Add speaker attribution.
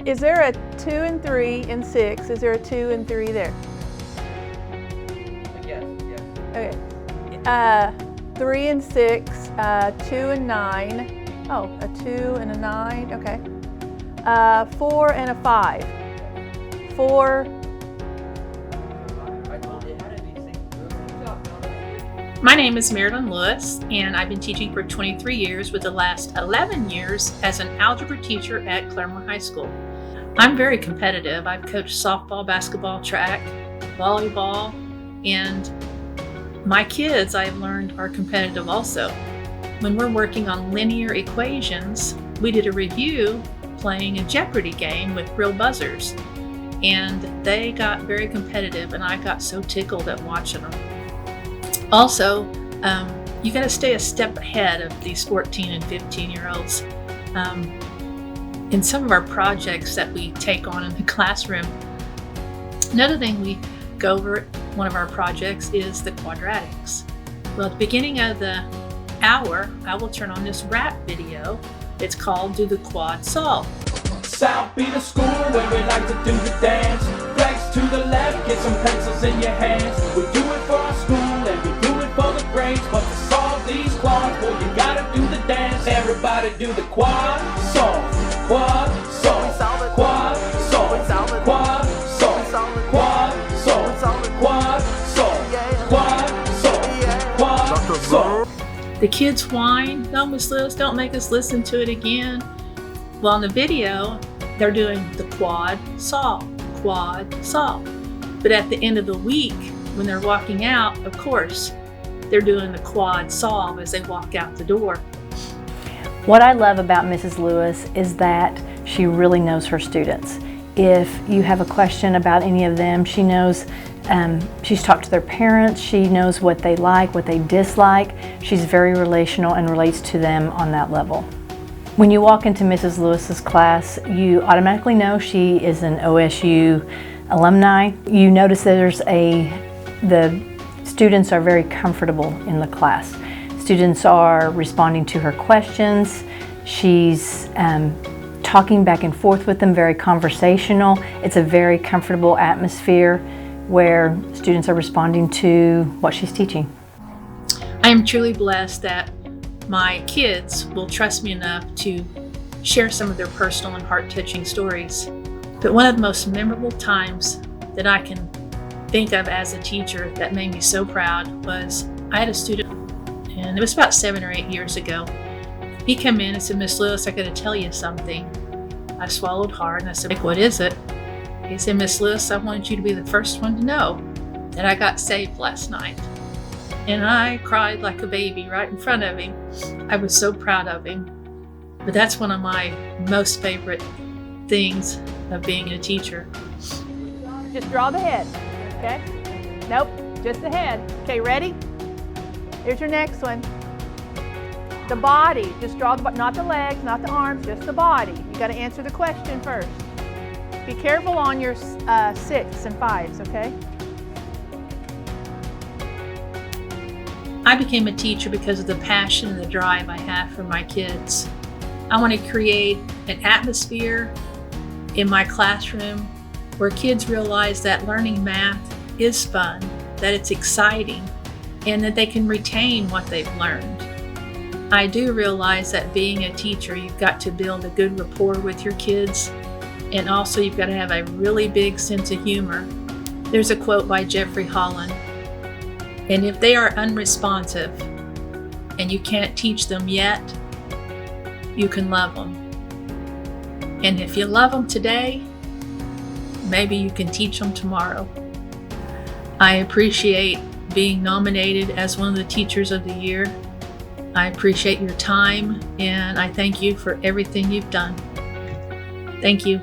Speaker 1: Is there a 2 and 3 and 6? Is there a 2 and 3 there?
Speaker 2: Yes.
Speaker 1: Okay. 3 and 6, 2 and 9. Oh, a 2 and a 9, okay. 4 and a 5. 4.
Speaker 3: My name is Marilyn Lewis, and I've been teaching for 23 years, with the last 11 years as an algebra teacher at Claremore High School. I'm very competitive. I've coached softball, basketball, track, volleyball, and my kids, I've learned, are competitive also. When we're working on linear equations, we did a review playing a Jeopardy game with real buzzers, and they got very competitive, and I got so tickled at watching them. Also, you got to stay a step ahead of these 14 and 15-year-olds. In some of our projects that we take on in the classroom, another thing we go over at one of our projects is the quadratics. Well, at the beginning of the hour, I will turn on this rap video. It's called Do the Quad Solve.
Speaker 4: South be the school where we like to do the dance. Flex to the left, get some pencils in your hands. We do it for our school and we do it for the grades. But to solve these quads, boy, you gotta do the dance. Everybody do the quad solve, quad solve, quad solve, quad solve, quad solve, quad solve, quad solve, quad solve.
Speaker 3: The kids whine, "No, Miss Lewis, don't make us listen to it again." Well, in the video, they're doing the quad solve, quad solve. But at the end of the week, when they're walking out, of course, they're doing the quad solve as they walk out the door.
Speaker 5: What I love about Mrs. Lewis is that she really knows her students. If you have a question about any of them, she knows, she's talked to their parents, she knows what they like, what they dislike. She's very relational and relates to them on that level. When you walk into Mrs. Lewis's class, you automatically know she is an OSU alumni. You notice that the students are very comfortable in the class. Students are responding to her questions. She's talking back and forth with them, very conversational. It's a very comfortable atmosphere where students are responding to what she's teaching.
Speaker 3: I am truly blessed that my kids will trust me enough to share some of their personal and heart-touching stories. But one of the most memorable times that I can think of as a teacher that made me so proud was I had a student, and it was about 7 or 8 years ago. He came in and said, "Miss Lewis, I got to tell you something." I swallowed hard and I said, "What is it?" He said, "Miss Lewis, I wanted you to be the first one to know that I got saved last night." And I cried like a baby right in front of him. I was so proud of him. But that's one of my most favorite things of being a teacher.
Speaker 1: Just draw the head, okay? Nope, just the head. Okay, ready? Here's your next one. The body, just draw the, not the legs, not the arms, just the body. You got to answer the question first. Be careful on your 6 and 5s, okay?
Speaker 3: I became a teacher because of the passion and the drive I have for my kids. I want to create an atmosphere in my classroom where kids realize that learning math is fun, that it's exciting, and that they can retain what they've learned. I do realize that being a teacher, you've got to build a good rapport with your kids, and also you've got to have a really big sense of humor. There's a quote by Jeffrey Holland, "And if they are unresponsive and you can't teach them yet, you can love them. And if you love them today, maybe you can teach them tomorrow." I appreciate being nominated as one of the Teachers of the Year. I appreciate your time, and I thank you for everything you've done. Thank you.